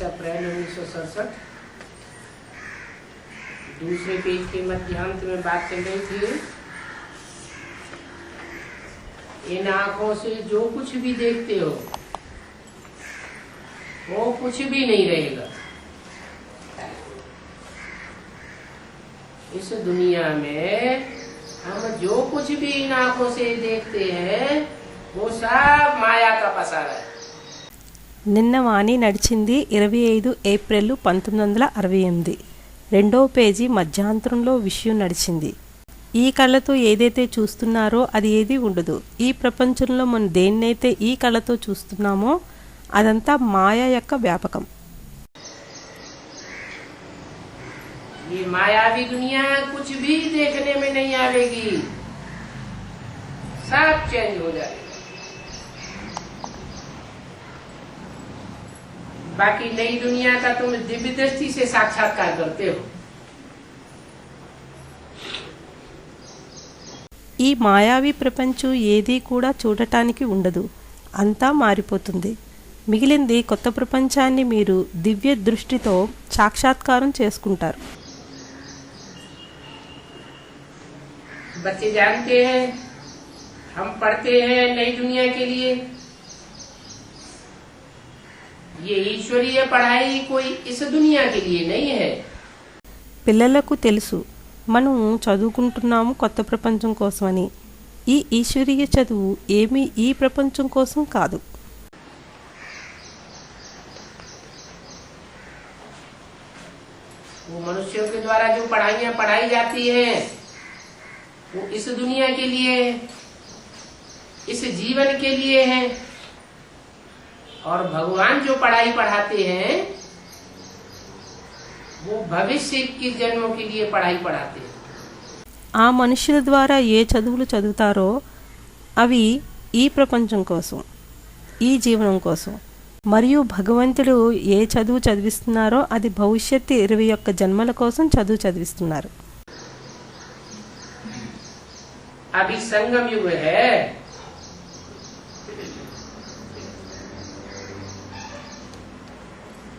अप्रैल 1967। दूसरे पेज के मध्यांत में बात चल रही थी, इन आंखों से जो कुछ भी देखते हो वो कुछ भी नहीं रहेगा। इस दुनिया में हम जो कुछ भी इन आंखों से देखते हैं वो सब माया का पसारा है। నిన్న వాణి నడిచింది 25 ఏప్రిల్ 1968। రెండో పేజీ మధ్యాంతరంలో విషయం నడిచింది। ఈ కళ్ళతో ఏదైతే చూస్తున్నారో అది ఏది ఉండదు। ఈ ప్రపంచంలో మనం దేన్నైతే ఈ కళ్ళతో చూస్తున్నామో అదంతా మాయ యొక్క వ్యాపకం। ये मायावी दुनिया कुछ भी देखने में नहीं आवेगी, सब चेंज हो जाएगा। बाकी नई दुनिया का तुम दिव्य दृष्टि से साक्षात्कार करते हो। ఈ మాయావి ప్రపంచం ఏది కూడా చూడటానికి ఉండదు, అంతా మారిపోతుంది। మిగిలింది కొత్త ప్రపంచాన్ని మీరు దివ్య దృష్టితో సాక్షాత్కారం చేసుకుంటారు। बच्चे जानते हैं, हम पढ़ते हैं नई दुनिया के लिए। ये ईश्वरीय पढ़ाई कोई इस दुनिया के लिए नहीं है। పిల్లలకు తెలుసు మనం చదువుకుంటున్నాము కొత్త ప్రపంచం కోసమని। ఈ ఈశ్వరీయ చదువు ఏమీ ఈ ప్రపంచం కోసం కాదు। वो मनुष्यों के द्वारा जो पढ़ाइयाँ पढ़ाई जाती हैं वो इस दुनिया के लिए, इस जीवन के लिए है। और भगवान जो पढ़ाई पढ़ाते हैं वो भविष्य के जन्मों के लिए पढ़ाई पढ़ाते हैं। ఆ మనుషుల ద్వారా ఏ చదువులు చదువుతారో అవి ఈ ప్రపంచం కోసం, ఈ జీవనం కోసం। మరియు భగవంతుడు ఏ చదువు చదివిస్తున్నారో అది భవిష్యత్తు 21 జన్మల కోసం చదువు చదివిస్తున్నారు। अभी संगम युग है,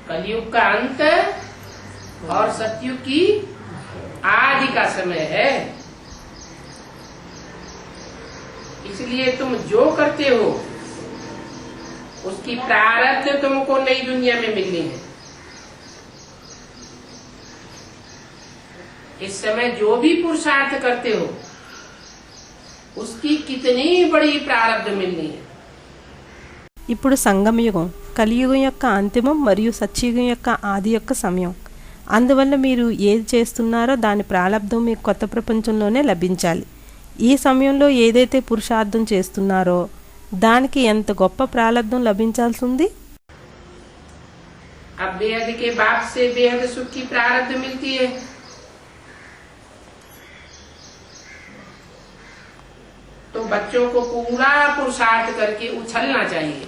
कलयुग का अंत और सतयुग की आदि का समय है। इसलिए तुम जो करते हो उसकी प्रारब्ध तुमको नई दुनिया में मिलनी है। इस समय जो भी पुरुषार्थ करते हो उसकी कितनी बड़ी प्रारब्ध मिलनी है। ఇప్పుడు సంగమయుగం, కలియుగం యొక్క అంతిమం మరియు సత్యయుగం యొక్క ఆది యొక్క సమయం। అందువల్ల మీరు ఏది చేస్తున్నారో దాని ప్రారంధం మీకు కొత్త ప్రపంచంలోనే లభించాలి। ఈ సమయంలో ఏదైతే పురుషార్థం చేస్తున్నారో దానికి ఎంత గొప్ప ప్రారంధం లభించాల్సి ఉంది। अब बेहद के बाप से बेहद सुख की प्रारब्ध मिलती है। तो बच्चों को पूरा पुरुषार्थ करके उछलना चाहिए।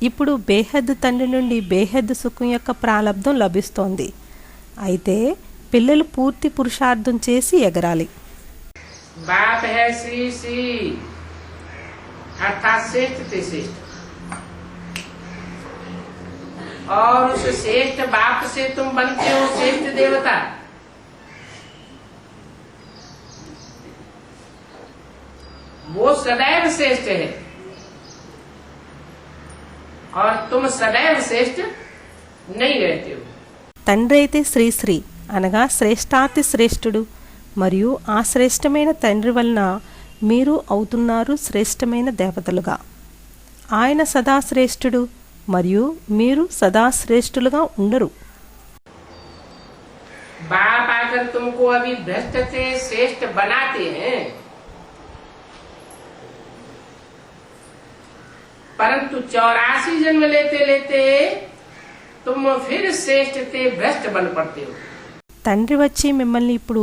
ఇప్పుడు బేహద్ తండ్రి నుండి బేహద్ సుఖం యొక్క ప్రారంధం లభిస్తోంది। అయితే పిల్లలు పూర్తి పురుషార్థం చేసి ఎగరాలి। बाप है श्री श्री अर्थात श्रेष्ठ से श्रेष्ठ, और उस श्रेष्ठ बाप से तुम बनते हो श्रेष्ठ देवता। वो सदैव श्रेष्ठ है और तुम सदैव श्रेष्ठ नहीं रहते हो। తండ్రి అయితే శ్రీశ్రీ అనగా శ్రేష్టాతి శ్రేష్ఠుడు, మరియు ఆ శ్రేష్టమైన తండ్రి వలన మీరు అవుతున్నారు శ్రేష్టమైన దేవతలుగా। ఆయన సదా శ్రేష్ఠుడు మరియు మీరు సదా శ్రేష్ఠులుగా ఉండరు। बाप आकर तुमको अभी भ्रष्ट से श्रेष्ठ बनाते हैं, परंतु 84 जन्म लेते लेते तुम फिर श्रेष्ठ से भ्रष्ट बन पड़ते हो। తండ్రి వచ్చి మిమ్మల్ని ఇప్పుడు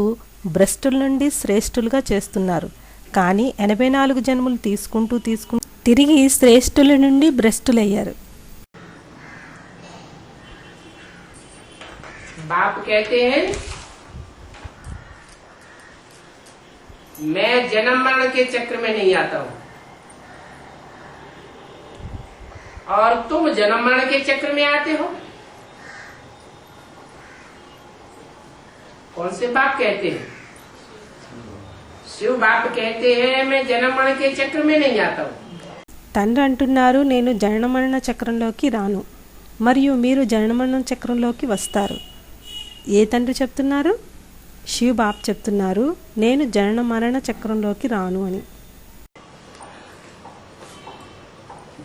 భ్రష్టుల నుండి శ్రేష్ఠులుగా చేస్తున్నారు, కానీ 84 జన్మలు తీసుకుంటూ తిరిగి శ్రేష్ఠుల నుండి భ్రష్టులయ్యారు। बाप कहते हैं मैं जन्म मरण के चक्र में नहीं आता हूं, और तुम जन्म मरण के चक्र में आते हो। कौन से बाप कहते हैं? शिव बाप कहते हैं मैं जन्म मरण के चक्र में नहीं आता हूँ। తండ్రి అంటున్నారు నేను జనన మరణ చక్రంలోకి రాను మరియు మీరు జనన మరణ చక్రంలోకి వస్తారు. ఏ తండ్రి చెప్తున్నారు? శివ్ బాప్ చెప్తున్నారు నేను జనన మరణ చక్రంలోకి రాను అని.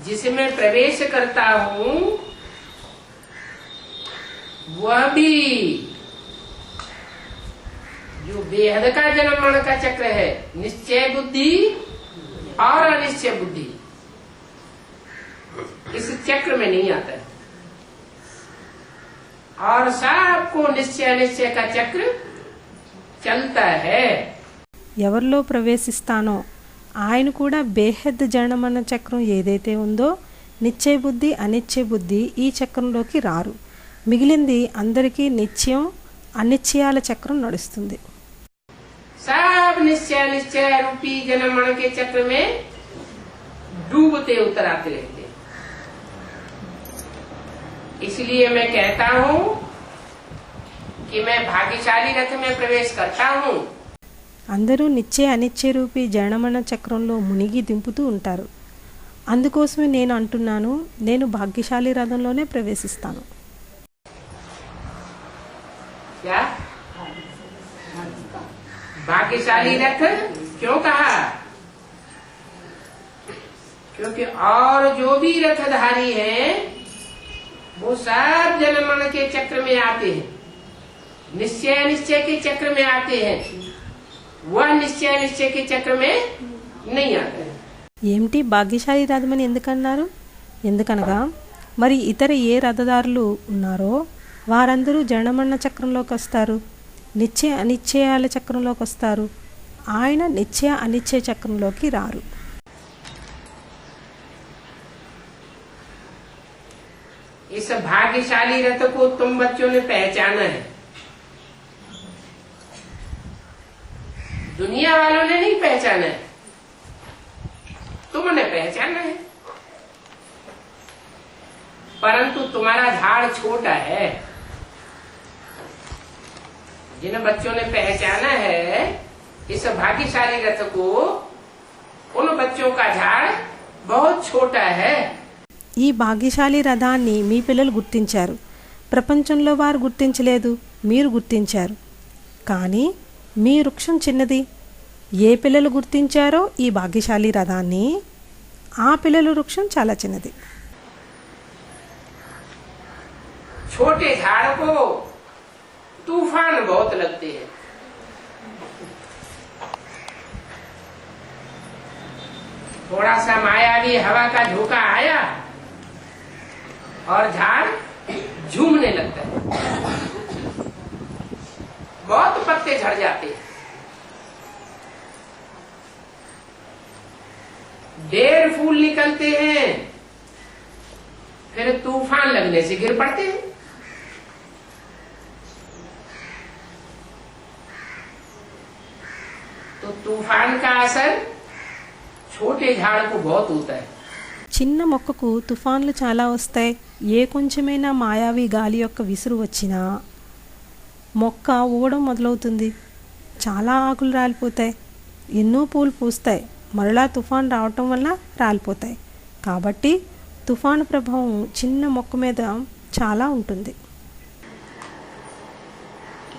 जिसमें प्रवेश करता हूँ वह भी जो बेहद का जन्म मरण का चक्र है, निश्चय बुद्धि और अनिश्चय बुद्धि, इस चक्र में नहीं आता है। और सबको निश्चय अनिश्चय का चक्र चलता है. ఎవరిలో ప్రవేశిస్తానో ఆయన కూడా బేహద్ జనమరణ చక్రం ఏదైతే ఉందో నిశ్చయ బుద్ధి అనిశ్చయ బుద్ధి ఈ చక్రంలోకి రారు. మిగిలింది అందరికీ నిత్యం అనిశ్చయాల చక్రం నడుస్తుంది. सब निश्चय निश्चय रूपी जन्म मरण के चक्र में डूबते उतर आते रहते. इसलिए मैं कहता हूँ कि मैं भाग्यशाली रथ में प्रवेश करता हूँ. అందరూ నిత్య అనిత్య రూపీ జనమరణ చక్రంలో మునిగి దింపుతూ ఉంటారు. అందుకోసమే నేను అంటున్నాను నేను భాగ్యశాలి రథంలోనే ప్రవేశిస్తాను. क्या भाग्यशाली रथ क्यों कहा? क्योंकि और जो भी रथधारी हैं वो सब जन्म मरण के चक्र में आते हैं, निश्चय निश्चय के चक्र में आते हैं, वह निश्चय निश्चय के चक्र में नहीं आते हैं. ఏమిటి భాగ్యశాలి రథం అని ఎందుకన్నారు? ఎందుకనగా మరి ఇతర ఏ రథదారులు ఉన్నారో వారందరూ జనమరణ చక్రంలోకి వస్తారు, నిత్య అనిశ్చయాల చక్రంలోకి వస్తారు. ఆయన నిత్య అనిశ్చయ చక్రంలోకి రారు. इस भाग्यशाली रथ को तुम बच्चों ने पहचाना है, दुनिया वालों ने नहीं पहचाना है, तुमने पहचाना है. परंतु तुम्हारा झाड़ छोटा है. जिन बच्चों ने पहचाना है इस भाग्यशाली रथ को, उन बच्चों का झाड़ बहुत छोटा है. ఈ భాగ్యశాలి రథాన్ని మీ పిల్లలు గుర్తించారు. ప్రపంచంలో వారు గుర్తించలేదు, మీరు గుర్తించారు. కానీ మీ వృక్షం చిన్నది. ఏ పిల్లలు గుర్తించారో ఈ భాగ్యశాలి రథాన్ని, ఆ పిల్లల వృక్షం చాలా చిన్నది. छोटे झाड़ को तूफान बहुत लगते हैं. थोड़ा सा मायावी हवा का झोंका आया और झाड़ झूमने लगता है, बहुत पत्ते झड़ जाते हैं. 1.5 फूल निकलते हैं, फिर तूफान लगने से गिर पड़ते हैं. तो तूफान का असर छोटे झाड़ को बहुत होता है. చిన్న మొక్కకు తుఫాన్లు చాలా వస్తాయి. ఏ కొంచెమైనా మాయావి గాలి యొక్క విసురు వచ్చినా మొక్క ఊగడం మొదలవుతుంది. చాలా ఆకులు రాలిపోతాయి, ఎన్నో పూలు పూస్తాయి. మరలా తుఫాన్ రావటం వల్ల రాలిపోతాయి. కాబట్టి తుఫాను ప్రభావం చిన్న మొక్క మీద చాలా ఉంటుంది.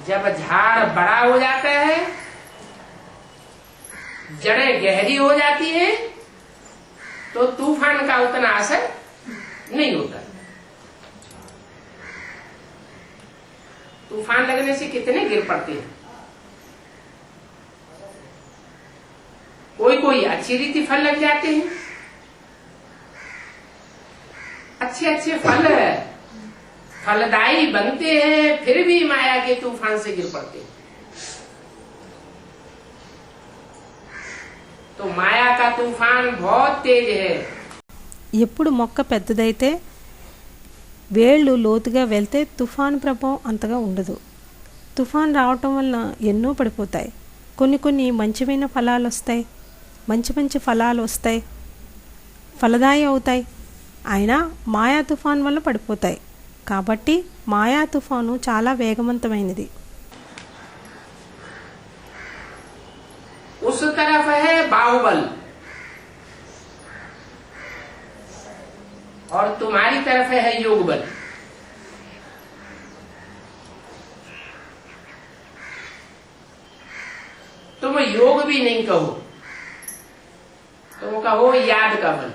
जब झाड़ बड़ा हो जाता है, जड़ें गहरी हो जाती है, तो तूफान का उतना असर नहीं होता. तूफान लगने से कितने गिर पड़ते हैं. कोई कोई अच्छी रीति फल लग जाते हैं, अच्छे अच्छे फल फलदायी बनते हैं, फिर भी माया के तूफान से गिर पड़ते हैं. तो माया का तूफान बहुत तेज है. ఎప్పుడు మొక్క పెద్దదైతే వేళ్ళు లోతుగా వెళ్తే తుఫాన్ ప్రభావం అంతగా ఉండదు. తుఫాన్ రావటం వల్ల ఎన్నో పడిపోతాయి. కొన్ని మంచిమైన ఫలాలు వస్తాయి, మంచి ఫలాలు వస్తాయి, ఫలదాయి అవుతాయి. అయినా మాయా తుఫాన్ వల్ల పడిపోతాయి. కాబట్టి మాయా తుఫాను చాలా వేగవంతమైనది. उस तरफ है बाहुबल और तुम्हारी तरफ है योग बल. तुम योग भी नहीं कहो, तुम कहो याद का बल.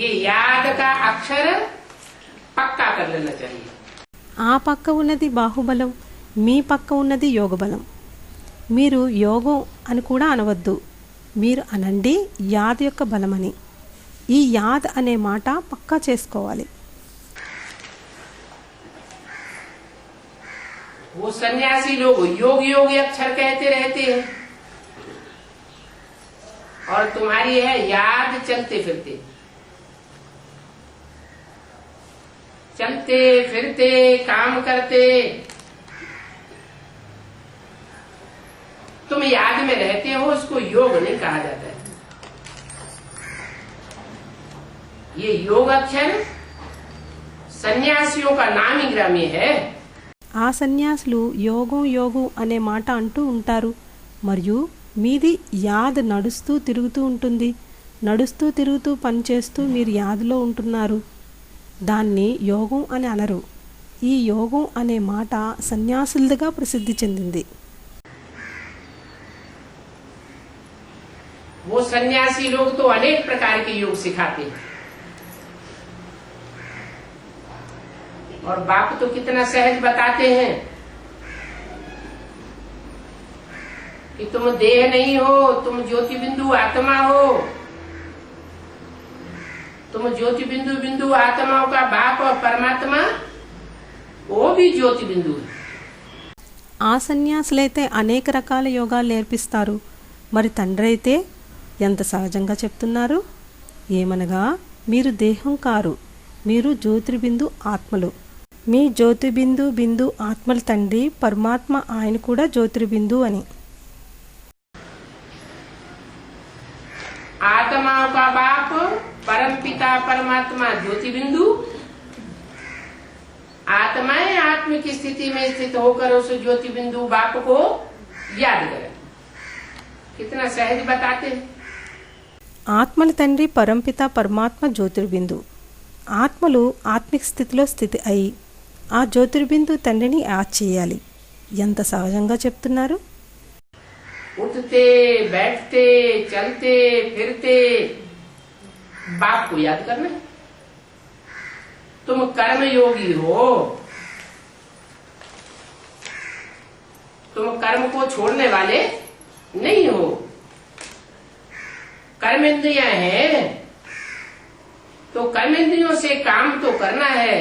ये याद का अक्षर पक्का कर लेना चाहिए. ఆ పక్క ఉన్నది బాహుబలం, మీ పక్క ఉన్నది యోగబలం. మీరు యోగం అని కూడా అనవద్దు, మీరు అనండి యాద్ యొక్క బలమని. ఈ యాద్ అనే మాట పక్కా చేసుకోవాలి. वो सन्यासी लोग योग योग अक्षर कहते रहते हैं और तुम्हारी है याद चलते फिरते. चलते फिरते काम करते तुम याद में रहते हो, इसको योग नहीं कहा जाता है. ये योग अक्षर सन्यासियों का नामी ग्रामी है. ఆ సన్యాసులు యోగం యోగం అనే మాట అంటూ ఉంటారు, మరియు మీది యాద్ నడుస్తూ తిరుగుతూ ఉంటుంది. నడుస్తూ తిరుగుతూ పనిచేస్తూ మీరు యాద్లో ఉంటున్నారు. దాన్ని యోగం అని అనరు. ఈ యోగం అనే మాట సన్యాసులదిగా ప్రసిద్ధి చెందింది. वो सन्यासी लोग तो अनेक प्रकार के योग सिखाते हैं और बाप तो कितना सहज बताते हैं कि तुम देह नहीं हो, तुम ज्योति बिंदु आत्मा हो. तुम ज्योति बिंदु बिंदु आत्माओं का बाप और परमात्मा वो भी ज्योति बिंदु है. ఆ సన్యాసులైతే అనేక రకాల యోగాలు నేర్పిస్తారు. మరి తండ్రి అయితే ఎంత సహజంగా చెప్తున్నారు. ఏమనగా మీరు దేహం కారు, మీరు జ్యోతిర్బిందు ఆత్మలు. మీ జ్యోతిర్బిందు బిందు ఆత్మల తండ్రి పరమాత్మ, ఆయన కూడా జ్యోతిర్బిందు అని. आत्माओं का बाप परम पिता परमात्मा ज्योति बिंदु. आत्माएं आत्म की स्थिति में स्थित होकर उस ज्योति बिंदु बाप को याद करें. कितना सहज बताते हैं. ఆత్మల తండ్రి పరంపిత పరమాత్మ జ్యోతిర్బిందు. ఆత్మలు ఆత్మిక స్థితిలో స్థితి అయి ఆ జ్యోతిర్బిందు తండ్రిని యాద్ చేయాలి. ఎంత సహజంగా చెప్తున్నారు. उठते बैठते चलते फिरते बाप को याद करना. तुम कर्म योगी हो, तुम कर्म को छोड़ने वाले नहीं हो. कर्मेंद्रियां हैं तो कर्मेंद्रियों से काम तो करना है,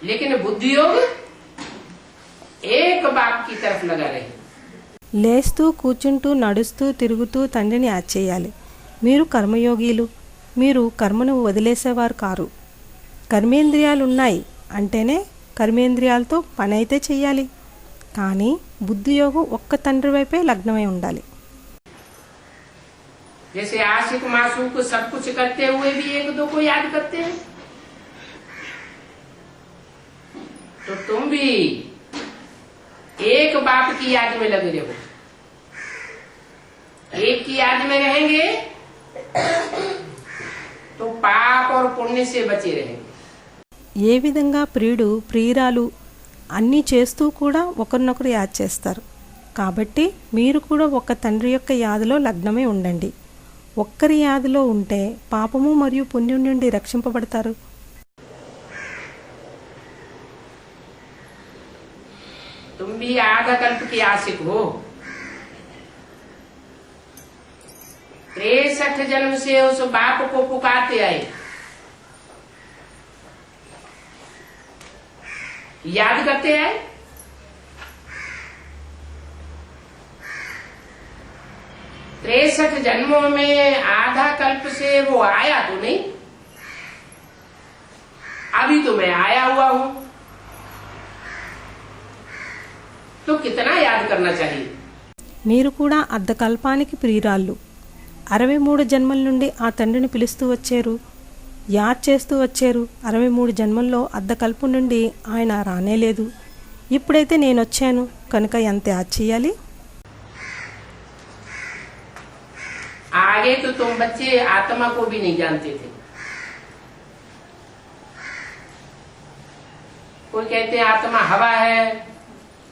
लेकिन बुद्धि योग एक बाप की तरफ लगा रहे. లేస్తూ కూర్చుంటూ నడుస్తూ తిరుగుతూ తండ్రిని యాద్ చేయాలి. మీరు కర్మయోగీలు, మీరు కర్మను వదిలేసేవారు కారు. కర్మేంద్రియాలున్నాయి అంటేనే కర్మేంద్రియాలతో పని అయితే చెయ్యాలి, కానీ బుద్ధియోగం ఒక్క తండ్రి వైపే లగ్నమై ఉండాలి. जैसे आशिक मासूक सब कुछ करते हुए भी एक दो को याद करते हैं, तो तुम भी एक बाप की याद में लगे रहो. एक की याद में रहेंगे तो पाप और पुण्य से बचे रहेंगे. ఏ విధంగా ప్రియుడు ప్రియురాలు అన్నీ చేస్తూ కూడా ఒకరినొకరు యాద్ చేస్తారు. కాబట్టి మీరు కూడా ఒక తండ్రి యొక్క యాదలో లగ్నమై ఉండండి. ఒక్కరి యాదలో ఉంటే పాపము మరియు పుణ్యం నుండి రక్షింపబడతారు. तुम भी आधा कल्प की आशिक हो. 63 जन्म से उस बाप को पुकारते आए, याद करते आए. तिरसठ जन्मों में आधा कल्प से वो आया तो नहीं, अभी तो मैं आया हुआ हूं. तो कितना याद करना चाहिए. మీరు కూడా అర్ధకల్పానికి ప్రియురాళ్ళు. 63 జన్మల నుండి ఆ తండ్రిని పిలుస్తూ వచ్చారు, యాద్ చేస్తూ వచ్చారు. 63 జన్మల్లో అర్ధకల్పం నుండి ఆయన రానేలేదు. ఇప్పుడైతే నేను వచ్చాను కనుక ఎంత యాద్ చేయాలి? आगे तो तुम बच्चे आत्मा को भी नहीं जानते थे। कोई कहते हैं आत्मा हवा है,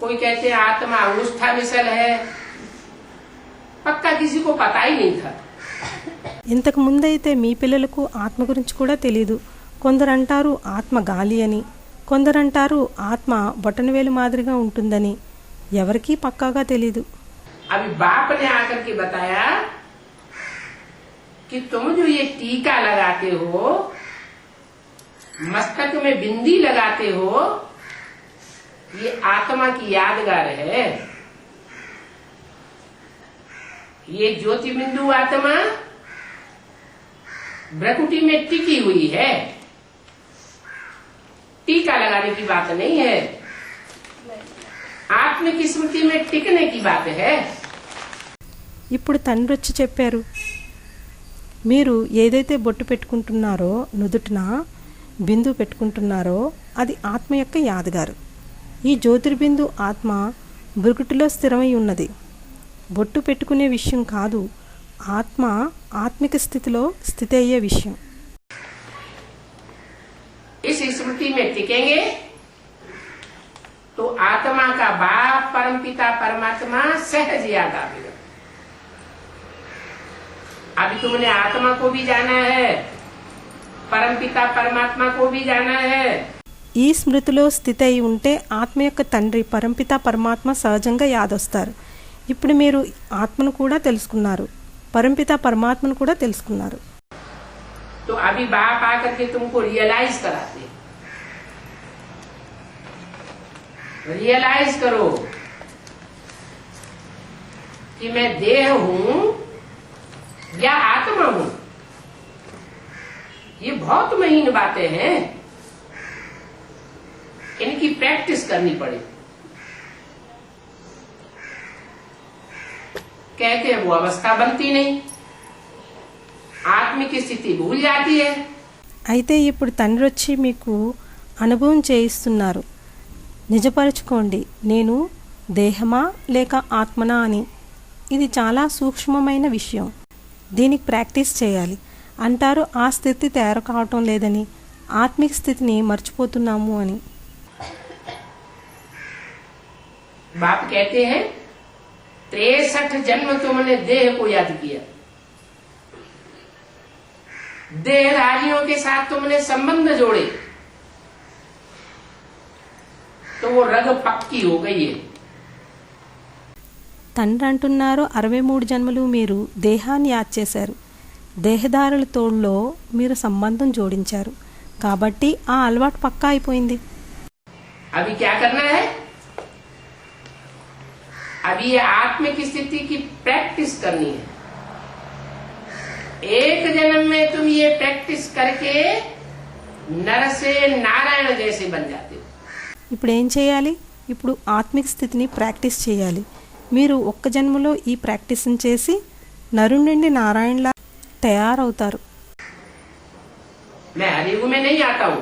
कोई कहते हैं आत्मा उष्ठा मिसल है, पक्का किसी को पता ही नहीं था। ఇంతకు ముందైతే మీ పిల్లలకు ఆత్మ గురించి కూడా తెలీదు. కొందరు అంటారు ఆత్మ గాలి అని, కొందరంటారు ఆత్మ బొటనవేలు మాదిరిగా ఉంటుందని. ఎవరికీ పక్కాగా తెలీదు. अभी बाप ने आकर के बताया कि तुम जो ये टीका लगाते हो, मस्तक में बिंदी लगाते हो, ये आत्मा की यादगार है। ये ज्योति बिंदु आत्मा भ्रकुटी में टिकी हुई है, टीका लगाने की बात नहीं है, आत्म की स्मृति में टिकने की बात है। ఇప్పుడు తండ్రి వచ్చి చెప్పారు, మీరు ఏదైతే బొట్టు పెట్టుకుంటున్నారో, నుదుటిన బిందు పెట్టుకుంటున్నారో అది ఆత్మ యొక్క యాదగారు. ఈ జ్యోతిర్బిందు ఆత్మ బురుకుటిలో స్థిరమై ఉన్నది. బొట్టు పెట్టుకునే విషయం కాదు, ఆత్మ ఆత్మిక స్థితిలో స్థితి అయ్యే విషయం. इस स्मृति में टिकेंगे तो आत्मा का बाप परमपिता परमात्मा सहज याद आएगा। अभी तुमने आत्मा को भी जाना है, परमपिता परमात्मा को भी जाना है। ఈ స్మృతిలో స్థితి అయి ఉంటే ఆత్మ యొక్క తండ్రి పరంపిత పరమాత్మ సహజంగా యాదొస్తారు. ఇప్పుడు మీరు ఆత్మను కూడా తెలుసుకున్నారు, పరంపిత పరమాత్మను కూడా తెలుసుకున్నారు. तो अभी बाप आकर के तुमको रियलाइज कराते, रियलाइज करो कि मैं देह हूं या आत्मा हूं। ये बहुत महीन बातें हैं, इनकी प्रैक्टिस करनी पड़े। कहते हैं वो अवस्था बनती नहीं, ఆత్మిక స్థితి భూల్ జాతి హై. అయితే ఇప్పుడు తండ్రి వచ్చి మీకు అనుభవం చేయిస్తున్నారు. నిజపరచుకోండి, నేను దేహమా లేక ఆత్మనా అని. ఇది చాలా సూక్ష్మమైన విషయం, దీనికి ప్రాక్టీస్ చేయాలి. అంటారు ఆ స్థితి తయారు కావటం లేదని, ఆత్మిక స్థితిని మర్చిపోతున్నాము అని. बाप कहते हैं 63 जन्म तुमने देह को याद किया, देहधारियों के साथ तुमने संबंध जोड़े तो वो रग पक्की हो गई है. తండ్రి అంటున్నారు 63 జన్మలు మీరు దేహాన్ని యాద్ చేశారు, దేహదారుల తోడులో మీరు సంబంధం జోడించారు, కాబట్టి ఆ అలవాటు పక్కా అయిపోయింది. अभी क्या करना है? अभी ये आत्मिक स्थिति की प्रैक्टिस करनी है. एक जन्म में तुम ये प्रैक्टिस करके नर से नारायण जैसे बन जाते हो. ఇప్పుడు ఏం చేయాలి? ఇప్పుడు ఆత్మిక స్థితిని ప్రాక్టీస్ చేయాలి. మీరు ఒక్క జన్మలో ఈ ప్రాక్టీస్ని చేసి నరుడి నుండి నారాయణలా తయారవుతారు. मैं हर युग में नहीं आता हूं,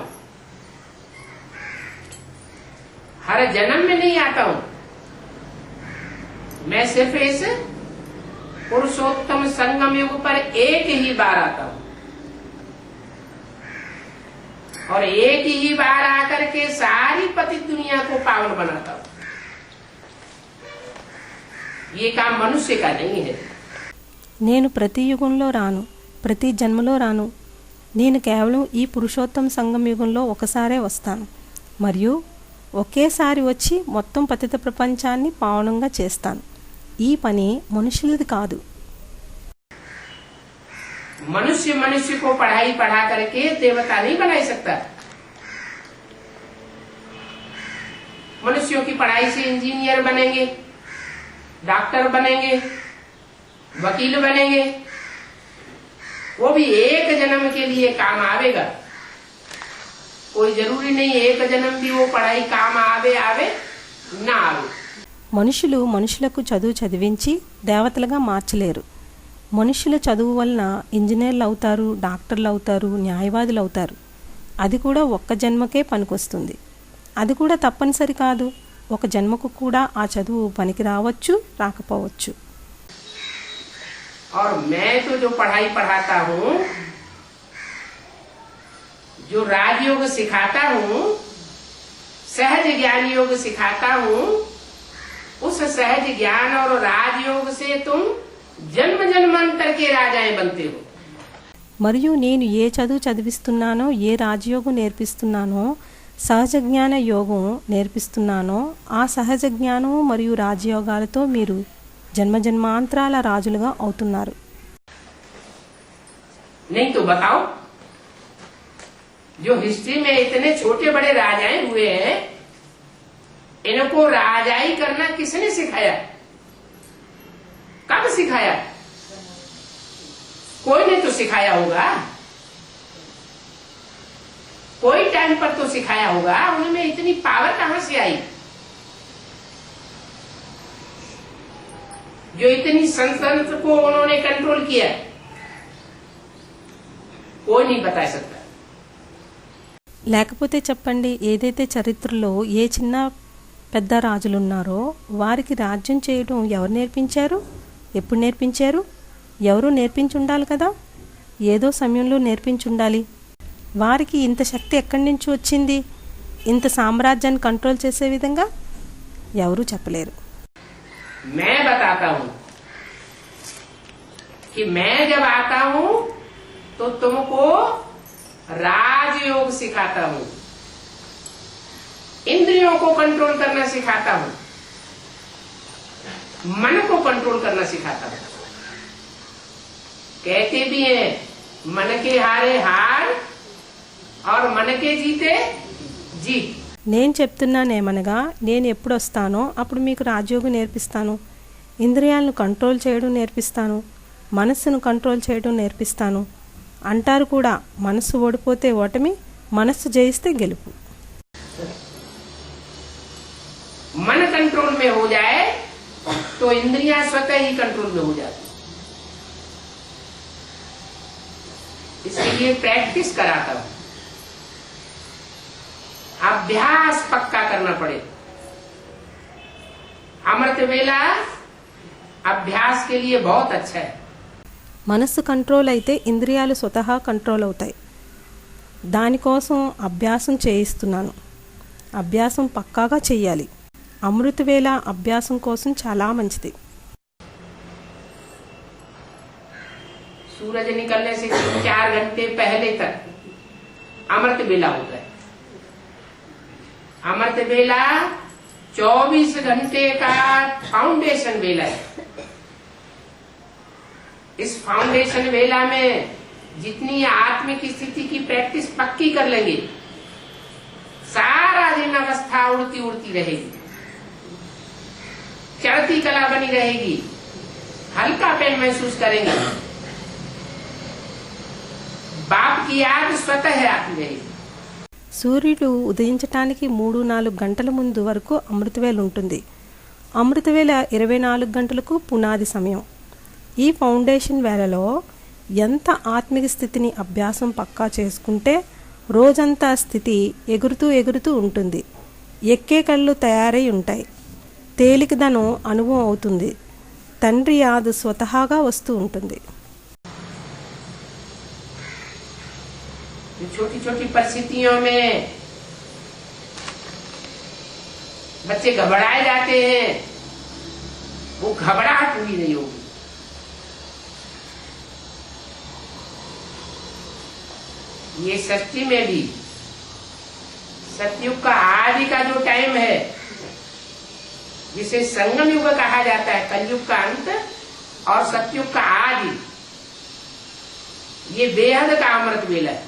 हर जन्म में नहीं आता हूं, मैं सिर्फ इस पुरुषोत्तम संगम युग पर एक ही बार आता हूं और एक ही बार आकर के सारी पतित दुनिया को पावन बनाता हूं. ये काम मनुष्य का नहीं है. నేను ప్రతి యుగంలో రాను, ప్రతి జన్మలో రాను. నేను కేవలం ఈ పురుషోత్తమ సంగం యుగంలో ఒకసారే వస్తాను మరియు ఒకేసారి వచ్చి మొత్తం పతిత ప్రపంచాన్ని పావనంగా చేస్తాను. ఈ పని మనుషులది కాదు. मनुष्य मनुष्य को पढ़ाई पढ़ा करके देवता नहीं बना सकता. मनुष्यों की पढ़ाई से इंजीनियर बनेंगे, डॉक्टर बनेंगे, वकील बनेंगे, वो भी एक जन्म के लिए काम आवेगा. कोई जरूरी नहीं एक जन्म भी वो पढ़ाई काम आवे आवे ना आवे. మనుషులు మనుషులకు చదువు చదివించి దేవతలుగా మార్చలేరు. మనుషుల చదువు వలన ఇంజనీర్లు అవుతారు, డాక్టర్లు అవుతారు, న్యాయవాదులు అవుతారు. అది కూడా ఒక్క జన్మకే పనికొస్తుంది. అది కూడా తప్పనిసరి కాదు. ఒక జన్మకు కూడా ఆ చదువు పనికి రావచ్చు, రాకపోవచ్చు. और मैं तो जो पढ़ाई पढ़ाता हूँ, जो राजयोग सिखाता हूँ, सहज ज्ञान योग सिखाता हूँ, उस सहज ज्ञान और राजयोग से तुम जन्म जन्मांतर के राजाएं बनते हो. మరియు నేను ఏ చదువు చదివిస్తున్నానో, ఏ రాజయోగం నేర్పిస్తున్నానో, సహజ జ్ఞాన యోగం నేర్పిస్తున్నానో, ఆ సహజ జ్ఞానం మరియు రాజయోగాలతో మీరు జన్మజన్మాంతరాల రాజులుగా అవుతున్నారు. नहीं तो बताओ, जो हिस्ट्री में इतने छोटे बड़े राजाएं हुए हैं, इनको राजाई करना किसने सिखाया? कब सिखाया? कोई ने तो सिखाया होगा, कोई टाइम पर तो सिखाया होगा. उनमें इतनी पावर कहां से आई जो इतनी संसद को उन्होंने कंट्रोल किया? कोई नहीं बता सकता. లేకపోతే చెప్పండి, ఏదైతే చరిత్రలో ఏ చిన్న పెద్ద రాజులున్నారో వారికి రాజ్యం చేయడం ఎవరు నేర్పించారు? ఎప్పుడు నేర్పించారు? ఎవరూ నేర్పించి ఉండాలి కదా. ఏదో సమయంలో నేర్పించి ఉండాలి. వారికి ఇంత శక్తి ఎక్కడి నుంచి వచ్చింది? ఇంత సామ్రాజ్యాన్ని కంట్రోల్ చేసే విధంగా ఎవరూ చెప్పలేరు. मैं बताता हूं कि मैं जब आता हूं तो तुमको राजयोग सिखाता हूं, इंद्रियों को कंट्रोल करना सिखाता हूं, मन को कंट्रोल करना सिखाता हूं. कहते भी हैं मन के हारे हार और मन के जीते जीत. నేను చెప్తున్నానేమనగా, నేను ఎప్పుడు వస్తానో అప్పుడు మీకు రాజయోగం నేర్పిస్తాను, ఇంద్రియాలను కంట్రోల్ చేయడం నేర్పిస్తాను, మనస్సును కంట్రోల్ చేయడం నేర్పిస్తాను అంటారు కూడా. మనస్సు ఓడిపోతే ఓటమి, మనస్సు జయిస్తే గెలుపు. मन कंट्रोल में हो जाए तो इंद्रियां स्वतः ही कंट्रोल में हो जाती. इसके लिए प्रैक्टिस कराता हूं, अभ्यास पक्का करना पड़े. अमृत वेला अभ्यास के लिए बहुत अच्छा है. మనస్సు కంట్రోల్ అయితే ఇంద్రియాలు స్వతహా కంట్రోల్ అవుతాయి. దానికోసం అభ్యాసం చేయిస్తున్నాను. అభ్యాసం పక్కాగా చెయ్యాలి. అమృతవేళ అభ్యాసం కోసం చాలా మంచిది. सूरज निकलने से 4 घंटे पहले तक अमृत वेला होता है. अमृत वेला 24 घंटे का फाउंडेशन वेला है. इस फाउंडेशन वेला में जितनी आत्मिक स्थिति की प्रैक्टिस पक्की कर लेंगे, सारा दिन अवस्था उड़ती उड़ती रहेगी, चढ़ती कला बनी रहेगी, हल्का पेन महसूस करेंगे, बाप की याद स्वतः आती रहेगी. సూర్యుడు ఉదయించటానికి 3-4 గంటల ముందు వరకు అమృతవేళ ఉంటుంది. అమృతవేళ 24 గంటలకు పునాది సమయం. ఈ ఫౌండేషన్ వేళలో ఎంత ఆత్మిక స్థితిని అభ్యాసం పక్కా చేసుకుంటే రోజంతా స్థితి ఎగురుతూ ఎగురుతూ ఉంటుంది. ఎక్కే కళ్ళు తయారై ఉంటాయి. తేలికదనం అనుభవం అవుతుంది. తండ్రి యాదు స్వతహాగా వస్తూ ఉంటుంది. छोटी छोटी परिस्थितियों में बच्चे घबराए जाते हैं, वो घबराहट हुई नहीं होगी. ये सृष्टि में भी सतयुग का आदि का जो टाइम है, जिसे संगम युग कहा जाता है, कलयुग का अंत और सतयुग का आदि, ये बेहद का अमृत वेला है.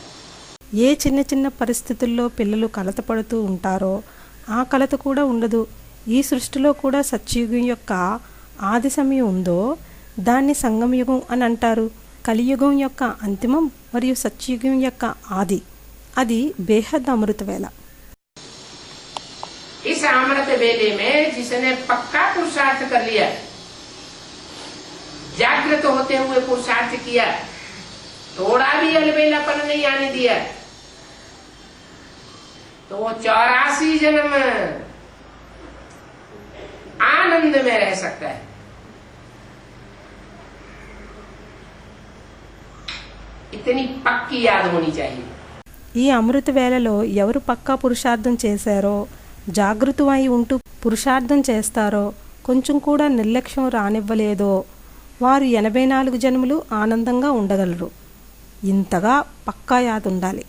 ఏ చిన్న చిన్న పరిస్థితుల్లో పిల్లలు కలత పడుతూ ఉంటారో ఆ కలత కూడా ఉండదు. ఈ సృష్టిలో కూడా సత్యయుగం యొక్క ఆది సమయం ఉందో దాన్ని సంగమయుగం అని అంటారు. కలియుగం యొక్క అంతిమం మరియు సత్యయుగం యొక్క ఆది, అది బేహద్ అమృత వేళ. इस अमृत वेले में जिसने पक्का पुरुषार्थ कर लिया, जागृत होते हुए पुरुषार्थ किया, थोड़ा भी अलबेलापन नहीं आने दिया, तो वो 84 जन्म आनंद में रह सकता है। इतनी पक्की याद होनी चाहिए। ఈ అమృత వేళలో ఎవరు పక్కా పురుషార్థం చేశారో, జాగృతమై ఉంటూ పురుషార్థం చేస్తారో, కొంచెం కూడా నిర్లక్ష్యం రానివ్వలేదో వారు 84 జన్మలు ఆనందంగా ఉండగలరు. ఇంతగా పక్కా యాद ఉండాలి.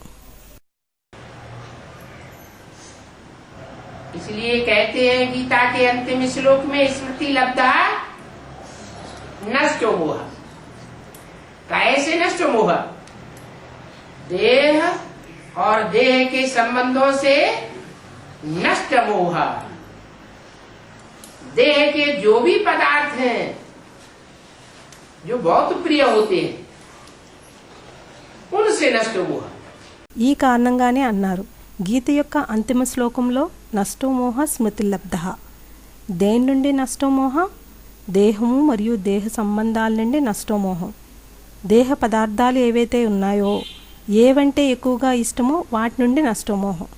इसलिए कहते हैं गीता के अंतिम श्लोक में स्मृति लब्धा नष्टो मोह। कैसे नष्ट मोह? देह और देह के संबंधों से नष्ट मोह। देह के जो भी पदार्थ हैं जो बहुत प्रिय होते हैं उनसे नष्ट मोह। ఈ కారణంగానే అన్నారు గీత యొక్క అంతిమ శ్లోకంలో నష్టోమోహ స్మృతిలబ్ధ. దేని నుండి నష్టోమోహ? దేహము మరియు దేహ సంబంధాల నుండి నష్టోమోహం. దేహ పదార్థాలు ఏవైతే ఉన్నాయో, ఏవంటే ఎక్కువగా ఇష్టమో వాటి నుండి నష్టోమోహం.